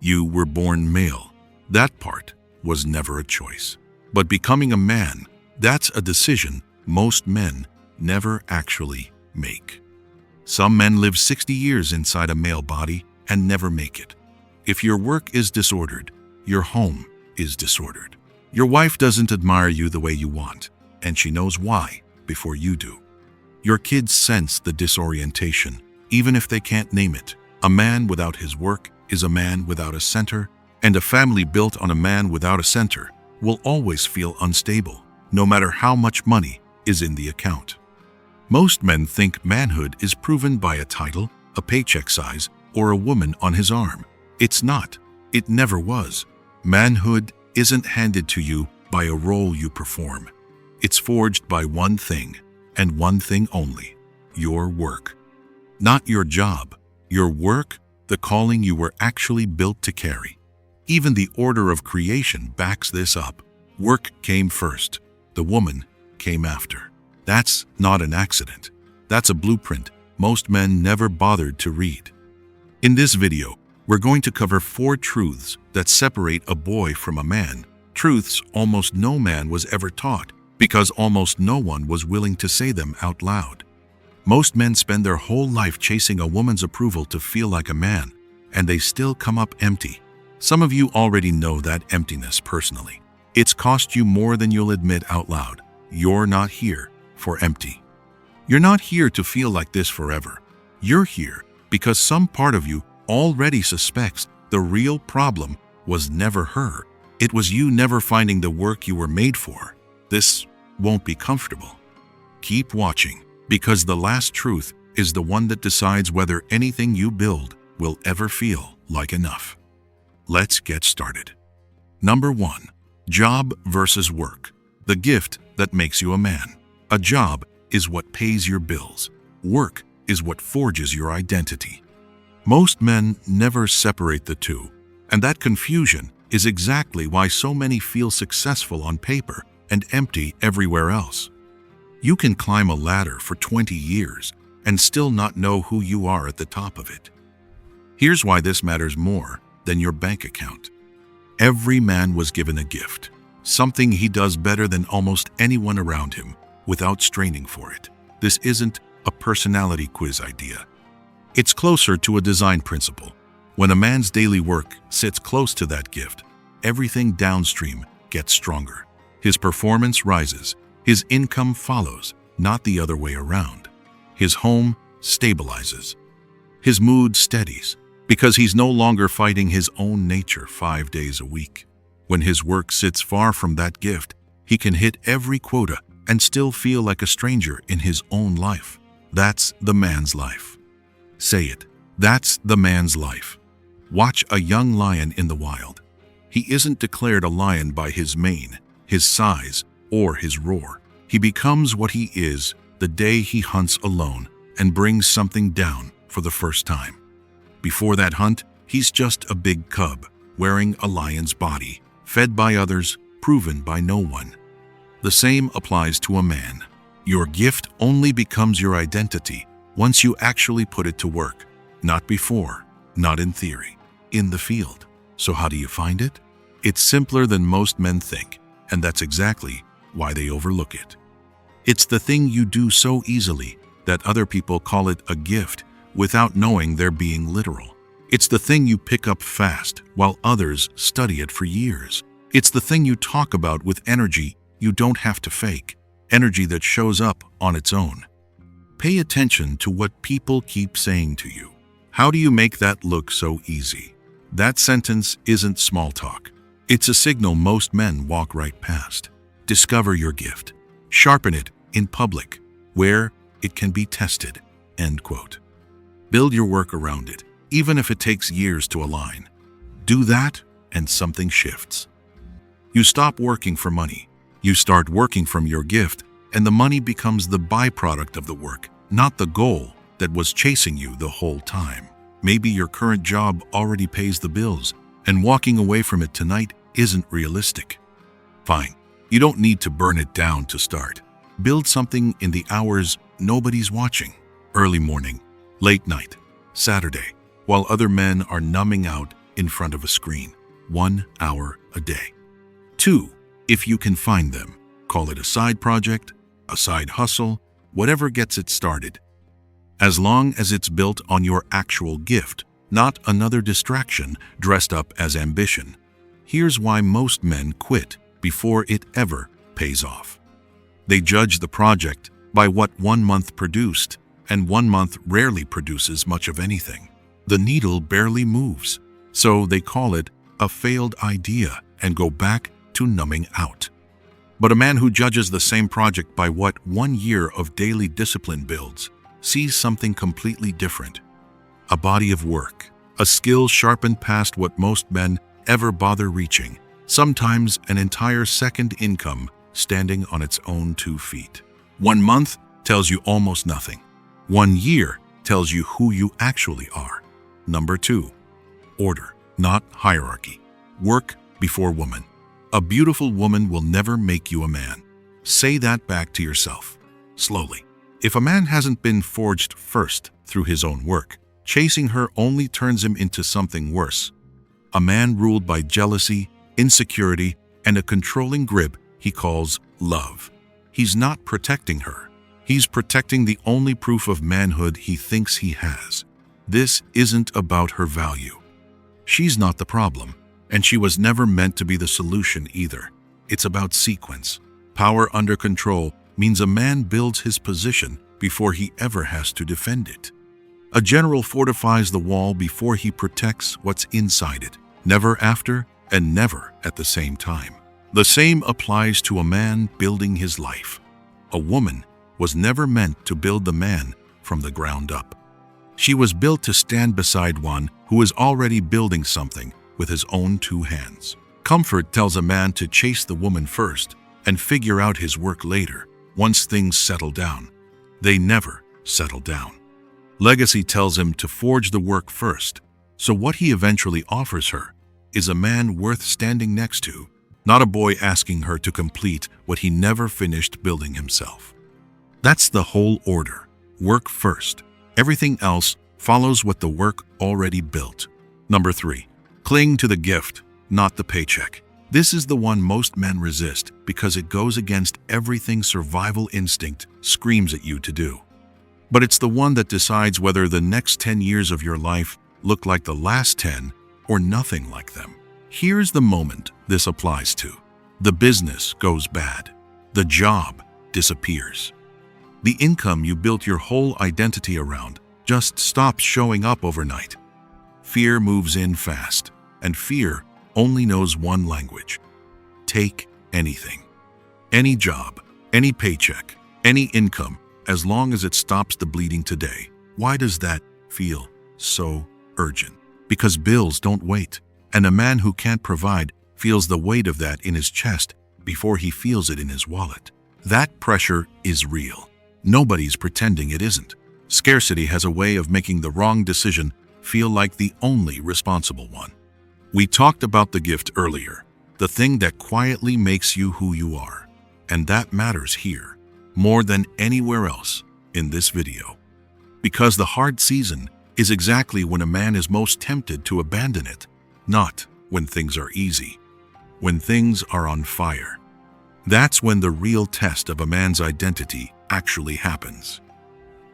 You were born male. That part was never a choice. But becoming a man, that's a decision most men never actually make. Some men live 60 years inside a male body and never make it. If your work is disordered, your home is disordered. Your wife doesn't admire you the way you want, and she knows why before you do. Your kids sense the disorientation, even if they can't name it. A man without his work is a man without a center, and a family built on a man without a center will always feel unstable, no matter how much money is in the account. Most men think manhood is proven by a title, a paycheck size, or a woman on his arm. It's not. It never was. Manhood isn't handed to you by a role you perform. It's forged by one thing, and one thing only: your work. Not your job. Your work, the calling you were actually built to carry. Even the order of creation backs this up. Work came first. The woman came after. That's not an accident. That's a blueprint most men never bothered to read. In this video, we're going to cover 4 truths that separate a boy from a man. Truths almost no man was ever taught, because almost no one was willing to say them out loud. Most men spend their whole life chasing a woman's approval to feel like a man, and they still come up empty. Some of you already know that emptiness personally. It's cost you more than you'll admit out loud. You're not here for empty. You're not here to feel like this forever. You're here because some part of you already suspects the real problem was never her. It was you never finding the work you were made for. This won't be comfortable. Keep watching, because the last truth is the one that decides whether anything you build will ever feel like enough. Let's get started. Number 1. Job versus work. The gift that makes you a man. A job is what pays your bills. Work is what forges your identity. Most men never separate the two, and that confusion is exactly why so many feel successful on paper and empty everywhere else. You can climb a ladder for 20 years and still not know who you are at the top of it. Here's why this matters more than your bank account. Every man was given a gift, something he does better than almost anyone around him without straining for it. This isn't a personality quiz idea. It's closer to a design principle. When a man's daily work sits close to that gift, everything downstream gets stronger. His performance rises. His income follows, not the other way around. His home stabilizes. His mood steadies, because he's no longer fighting his own nature 5 days a week. When his work sits far from that gift, he can hit every quota and still feel like a stranger in his own life. That's the man's life. Say it. That's the man's life. Watch a young lion in the wild. He isn't declared a lion by his mane, his size, or his roar. He becomes what he is the day he hunts alone and brings something down for the first time. Before that hunt, he's just a big cub, wearing a lion's body, fed by others, proven by no one. The same applies to a man. Your gift only becomes your identity once you actually put it to work. Not before, not in theory, in the field. So how do you find it? It's simpler than most men think, and that's exactly why they overlook it. It's the thing you do so easily that other people call it a gift without knowing they're being literal. It's the thing you pick up fast while others study it for years. It's the thing you talk about with energy you don't have to fake, energy that shows up on its own. Pay attention to what people keep saying to you. How do you make that look so easy? That sentence isn't small talk. It's a signal most men walk right past. Discover your gift. Sharpen it in public, where it can be tested. End quote. Build your work around it, even if it takes years to align. Do that, and something shifts. You stop working for money. You start working from your gift, and the money becomes the byproduct of the work, not the goal that was chasing you the whole time. Maybe your current job already pays the bills, and walking away from it tonight isn't realistic. Fine, you don't need to burn it down to start. Build something in the hours nobody's watching. Early morning, late night, Saturday, while other men are numbing out in front of a screen, 1 hour a day. 2. If you can find them, call it a side project, a side hustle, whatever gets it started. As long as it's built on your actual gift, not another distraction dressed up as ambition. Here's why most men quit before it ever pays off. They judge the project by what 1 month produced, and 1 month rarely produces much of anything. The needle barely moves, so they call it a failed idea and go back to numbing out. But a man who judges the same project by what 1 year of daily discipline builds sees something completely different. A body of work, a skill sharpened past what most men ever bother reaching, sometimes an entire second income standing on its own 2 feet. 1 month tells you almost nothing. 1 year tells you who you actually are. Number 2, order, not hierarchy. Work before woman. A beautiful woman will never make you a man. Say that back to yourself, slowly. If a man hasn't been forged first through his own work, chasing her only turns him into something worse. A man ruled by jealousy, insecurity, and a controlling grip he calls love. He's not protecting her. He's protecting the only proof of manhood he thinks he has. This isn't about her value. She's not the problem, and she was never meant to be the solution either. It's about sequence. Power under control means a man builds his position before he ever has to defend it. A general fortifies the wall before he protects what's inside it, never after and never at the same time. The same applies to a man building his life. A woman was never meant to build the man from the ground up. She was built to stand beside one who is already building something with his own 2 hands. Comfort tells a man to chase the woman first and figure out his work later, once things settle down. They never settle down. Legacy tells him to forge the work first, so what he eventually offers her is a man worth standing next to, not a boy asking her to complete what he never finished building himself. That's the whole order. Work first. Everything else follows what the work already built. Number 3, cling to the gift, not the paycheck. This is the one most men resist because it goes against everything survival instinct screams at you to do. But it's the one that decides whether the next 10 years of your life look like the last 10 or nothing like them. Here's the moment this applies to. The business goes bad. The job disappears. The income you built your whole identity around just stops showing up overnight. Fear moves in fast, and fear only knows one language. Take anything. Any job, any paycheck, any income, as long as it stops the bleeding today. Why does that feel so urgent? Because bills don't wait, and a man who can't provide feels the weight of that in his chest before he feels it in his wallet. That pressure is real. Nobody's pretending it isn't. Scarcity has a way of making the wrong decision feel like the only responsible one. We talked about the gift earlier, the thing that quietly makes you who you are, and that matters here more than anywhere else in this video. Because the hard season is exactly when a man is most tempted to abandon it, not when things are easy, when things are on fire. That's when the real test of a man's identity actually happens.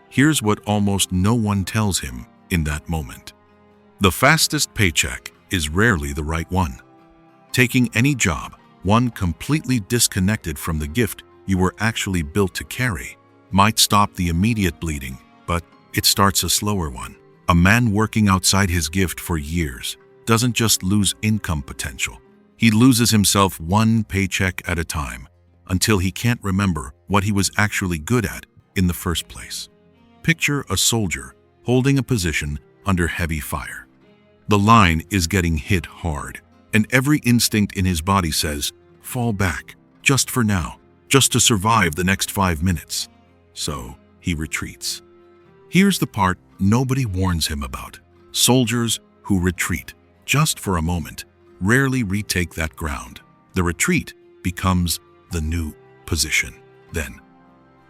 Here's what almost no one tells him in that moment. The fastest paycheck is rarely the right one. Taking any job, one completely disconnected from the gift you were actually built to carry, might stop the immediate bleeding, but it starts a slower one. A man working outside his gift for years doesn't just lose income potential. He loses himself one paycheck at a time until he can't remember what he was actually good at in the first place. Picture a soldier holding a position under heavy fire. The line is getting hit hard, and every instinct in his body says, fall back, just for now, just to survive the next 5 minutes. So he retreats. Here's the part nobody warns him about. Soldiers who retreat just for a moment rarely retake that ground. The retreat becomes the new position. Then,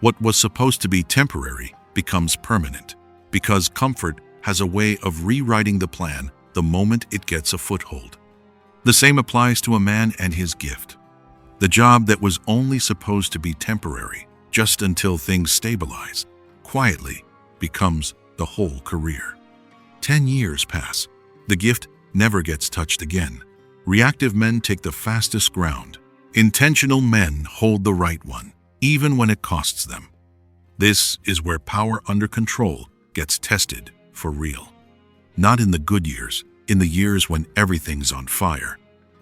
what was supposed to be temporary becomes permanent, because comfort has a way of rewriting the plan the moment it gets a foothold. The same applies to a man and his gift. The job that was only supposed to be temporary, just until things stabilize, quietly becomes the whole career. 10 years pass. The gift never gets touched again. Reactive men take the fastest ground. Intentional men hold the right one, even when it costs them. This is where power under control gets tested for real. Not in the good years, in the years when everything's on fire.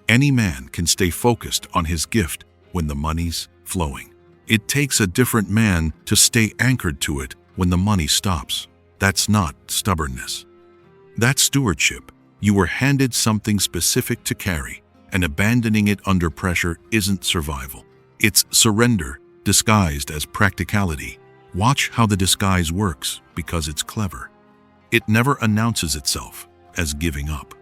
Any man can stay focused on his gift when the money's flowing. It takes a different man to stay anchored to it when the money stops. That's not stubbornness. That's stewardship. You were handed something specific to carry, and abandoning it under pressure isn't survival. It's surrender disguised as practicality. Watch how the disguise works, because it's clever. It never announces itself as giving up.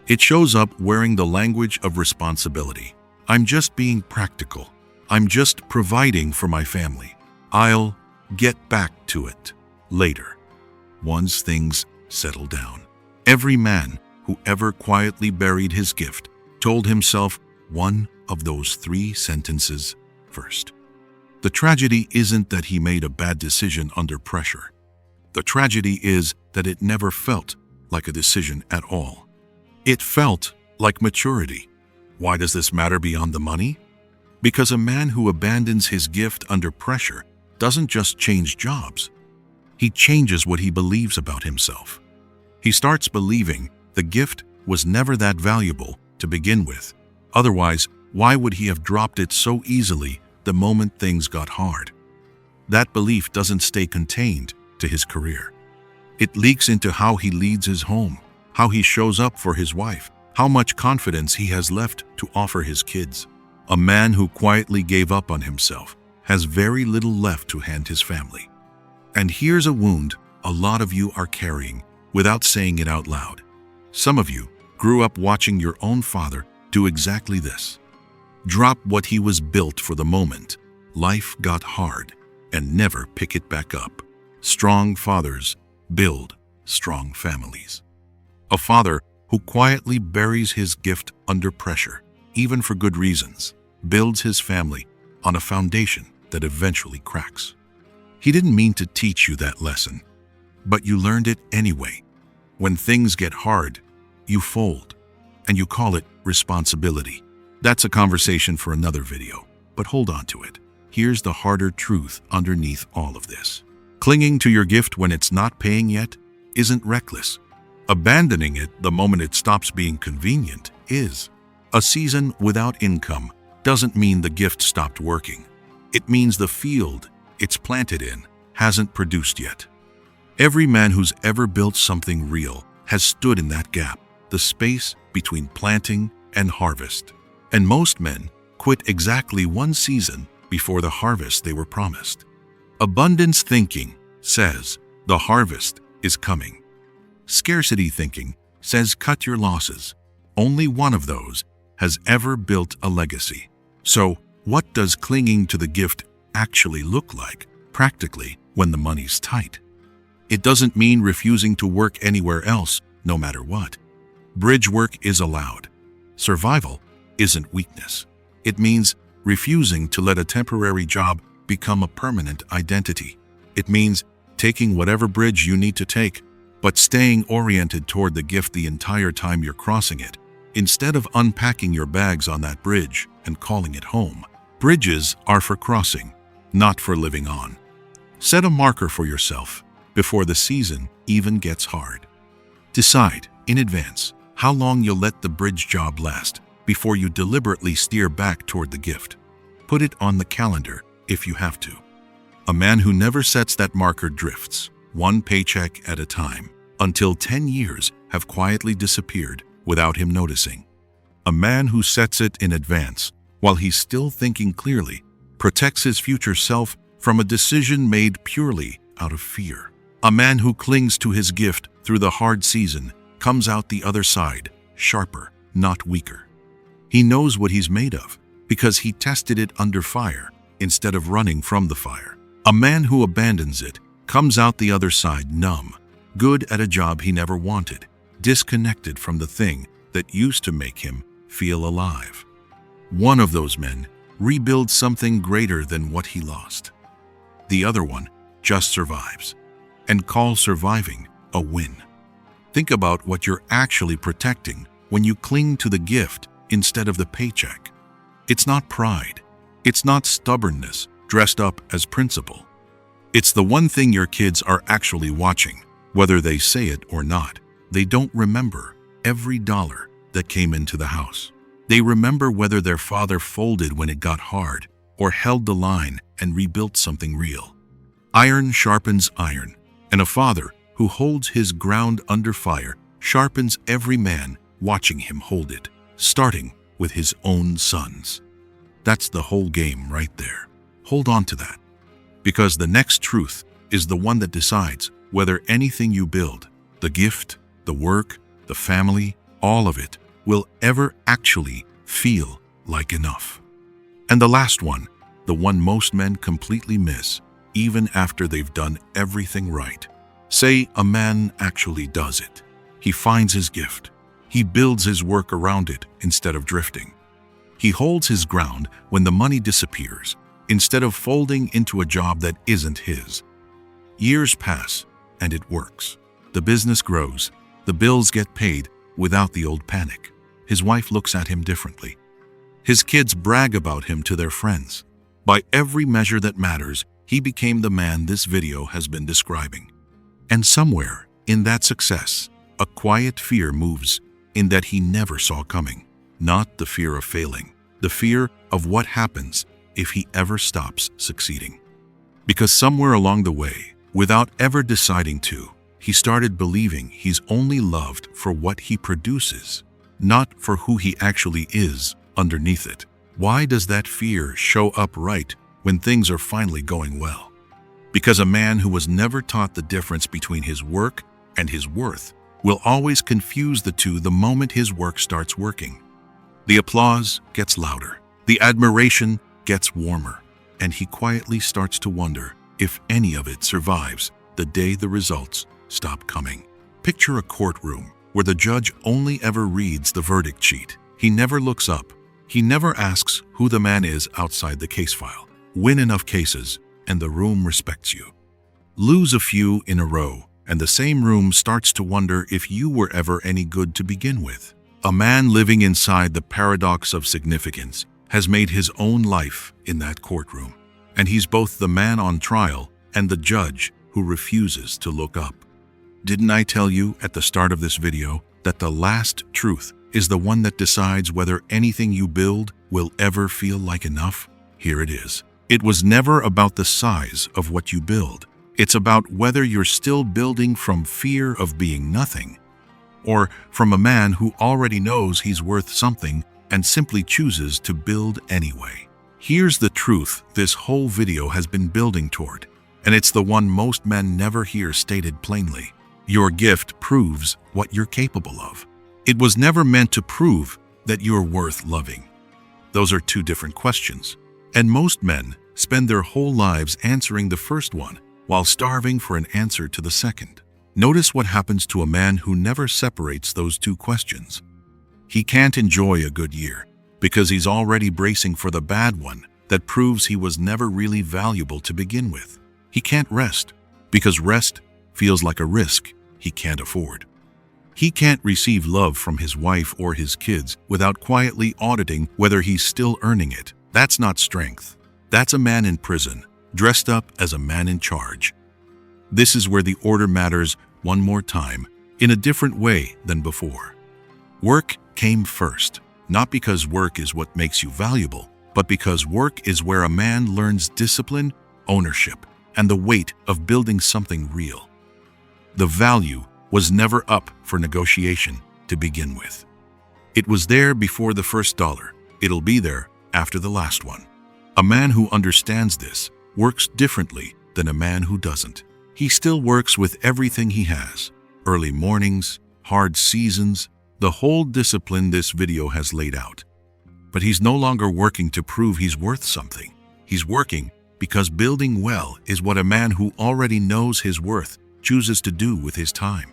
It shows up wearing the language of responsibility. I'm just being practical. I'm just providing for my family. I'll get back to it later, once things settle down. Every man who ever quietly buried his gift told himself one of those 3 sentences first. The tragedy isn't that he made a bad decision under pressure. The tragedy is that it never felt like a decision at all. It felt like maturity. Why does this matter beyond the money? Because a man who abandons his gift under pressure doesn't just change jobs. He changes what he believes about himself. He starts believing the gift was never that valuable to begin with. Otherwise, why would he have dropped it so easily the moment things got hard? That belief doesn't stay contained to his career. It leaks into how he leads his home, how he shows up for his wife, how much confidence he has left to offer his kids. A man who quietly gave up on himself has very little left to hand his family. And here's a wound a lot of you are carrying without saying it out loud. Some of you grew up watching your own father do exactly this. Drop what he was built for the moment. Life got hard, and never pick it back up. Strong fathers build strong families. A father who quietly buries his gift under pressure, even for good reasons, builds his family on a foundation that eventually cracks. He didn't mean to teach you that lesson, but you learned it anyway. When things get hard, you fold, and you call it responsibility. That's a conversation for another video, but hold on to it. Here's the harder truth underneath all of this. Clinging to your gift when it's not paying yet isn't reckless. Abandoning it the moment it stops being convenient is. A season without income doesn't mean the gift stopped working. It means the field it's planted in hasn't produced yet. Every man who's ever built something real has stood in that gap, the space between planting and harvest. And most men quit exactly 1 season before the harvest they were promised. Abundance thinking says the harvest is coming. Scarcity thinking says cut your losses. Only one of those has ever built a legacy. So, what does clinging to the gift actually look like, practically, when the money's tight? It doesn't mean refusing to work anywhere else, no matter what. Bridge work is allowed. Survival isn't weakness. It means refusing to let a temporary job become a permanent identity. It means taking whatever bridge you need to take, but staying oriented toward the gift the entire time you're crossing it, instead of unpacking your bags on that bridge and calling it home. Bridges are for crossing, not for living on. Set a marker for yourself before the season even gets hard. Decide in advance how long you'll let the bridge job last before you deliberately steer back toward the gift. Put it on the calendar if you have to. A man who never sets that marker drifts, 1 paycheck at a time, until 10 years have quietly disappeared without him noticing. A man who sets it in advance, while he's still thinking clearly, protects his future self from a decision made purely out of fear. A man who clings to his gift through the hard season comes out the other side, sharper, not weaker. He knows what he's made of, because he tested it under fire instead of running from the fire. A man who abandons it comes out the other side numb, good at a job he never wanted, disconnected from the thing that used to make him feel alive. One of those men rebuilds something greater than what he lost. The other one just survives and calls surviving a win. Think about what you're actually protecting when you cling to the gift instead of the paycheck. It's not pride. It's not stubbornness dressed up as principle. It's the one thing your kids are actually watching, whether they say it or not. They don't remember every dollar that came into the house. They remember whether their father folded when it got hard or held the line and rebuilt something real. Iron sharpens iron, and a father who holds his ground under fire sharpens every man watching him hold it, starting with his own sons. That's the whole game right there. Hold on to that, because the next truth is the one that decides whether anything you build, the gift, the work, the family, all of it, will ever actually feel like enough. And the last one, the one most men completely miss, even after they've done everything right. Say a man actually does it. He finds his gift. He builds his work around it instead of drifting. He holds his ground when the money disappears, instead of folding into a job that isn't his. Years pass, and it works. The business grows. The bills get paid without the old panic. His wife looks at him differently. His kids brag about him to their friends. By every measure that matters, he became the man this video has been describing. And somewhere in that success, a quiet fear moves in that he never saw coming. Not the fear of failing, the fear of what happens if he ever stops succeeding. Because somewhere along the way, without ever deciding to, he started believing he's only loved for what he produces, not for who he actually is underneath it. Why does that fear show up right when things are finally going well? Because a man who was never taught the difference between his work and his worth will always confuse the two the moment his work starts working. The applause gets louder, the admiration gets warmer, and he quietly starts to wonder if any of it survives the day the results stop coming. Picture a courtroom where the judge only ever reads the verdict sheet. He never looks up. He never asks who the man is outside the case file. Win enough cases, and the room respects you. Lose a few in a row, and the same room starts to wonder if you were ever any good to begin with. A man living inside the paradox of significance has made his own life in that courtroom, and he's both the man on trial and the judge who refuses to look up. Didn't I tell you at the start of this video that the last truth is the one that decides whether anything you build will ever feel like enough? Here it is. It was never about the size of what you build. It's about whether you're still building from fear of being nothing, or from a man who already knows he's worth something and simply chooses to build anyway. Here's the truth this whole video has been building toward, and it's the one most men never hear stated plainly. Your gift proves what you're capable of. It was never meant to prove that you're worth loving. Those are two different questions, and most men spend their whole lives answering the first one while starving for an answer to the second. Notice what happens to a man who never separates those two questions. He can't enjoy a good year because he's already bracing for the bad one that proves he was never really valuable to begin with. He can't rest because rest feels like a risk he can't afford. He can't receive love from his wife or his kids without quietly auditing whether he's still earning it. That's not strength. That's a man in prison, dressed up as a man in charge. This is where the order matters one more time, in a different way than before. Work came first, not because work is what makes you valuable, but because work is where a man learns discipline, ownership, and the weight of building something real. The value was never up for negotiation to begin with. It was there before the first dollar. It'll be there after the last one. A man who understands this works differently than a man who doesn't. He still works with everything he has. Early mornings, hard seasons, the whole discipline this video has laid out. But he's no longer working to prove he's worth something. He's working because building well is what a man who already knows his worth chooses to do with his time.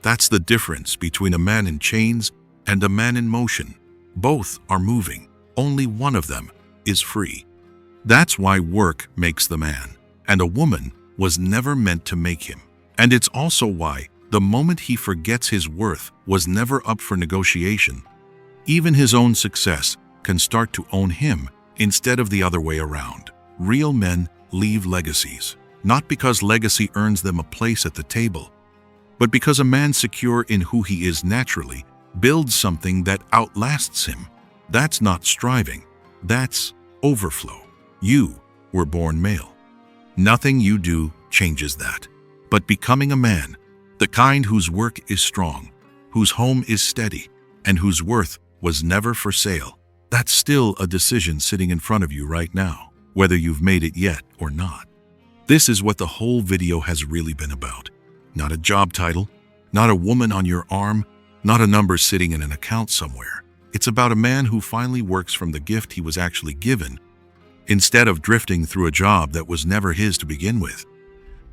That's the difference between a man in chains and a man in motion. Both are moving. Only one of them is free. That's why work makes the man, and a woman was never meant to make him. And it's also why the moment he forgets his worth was never up for negotiation. Even his own success can start to own him instead of the other way around. Real men leave legacies, not because legacy earns them a place at the table, but because a man secure in who he is naturally builds something that outlasts him. That's not striving, that's overflow. You were born male. Nothing you do changes that. But becoming a man, the kind whose work is strong, whose home is steady, and whose worth was never for sale, that's still a decision sitting in front of you right now, whether you've made it yet or not. This is what the whole video has really been about. Not a job title, not a woman on your arm, not a number sitting in an account somewhere. It's about a man who finally works from the gift he was actually given, instead of drifting through a job that was never his to begin with.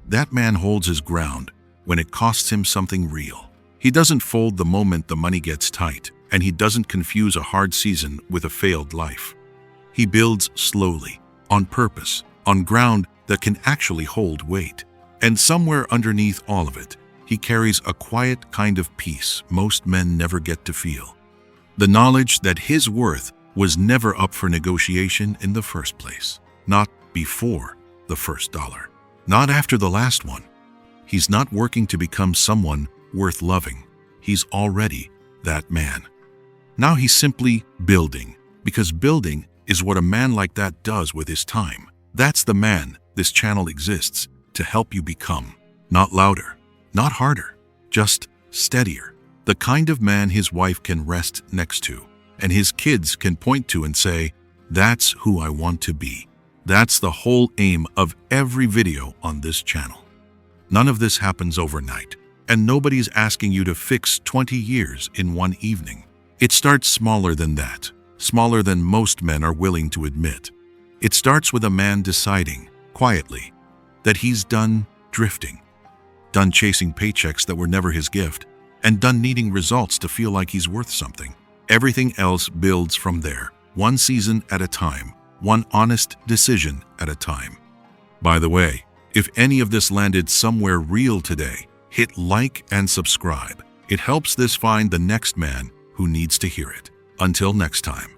That man holds his ground when it costs him something real. He doesn't fold the moment the money gets tight, and he doesn't confuse a hard season with a failed life. He builds slowly, on purpose, on ground that can actually hold weight. And somewhere underneath all of it, he carries a quiet kind of peace most men never get to feel. The knowledge that his worth was never up for negotiation in the first place. Not before the first dollar. Not after the last one. He's not working to become someone worth loving. He's already that man. Now he's simply building, because building is what a man like that does with his time. That's the man this channel exists to help you become. Not louder, not harder, just steadier. The kind of man his wife can rest next to, and his kids can point to and say, "That's who I want to be." That's the whole aim of every video on this channel. None of this happens overnight, and nobody's asking you to fix 20 years in one evening. It starts smaller than that, smaller than most men are willing to admit. It starts with a man deciding, quietly, that he's done drifting, done chasing paychecks that were never his gift, and done needing results to feel like he's worth something. Everything else builds from there, one season at a time, one honest decision at a time. By the way, if any of this landed somewhere real today, hit like and subscribe. It helps this find the next man who needs to hear it. Until next time.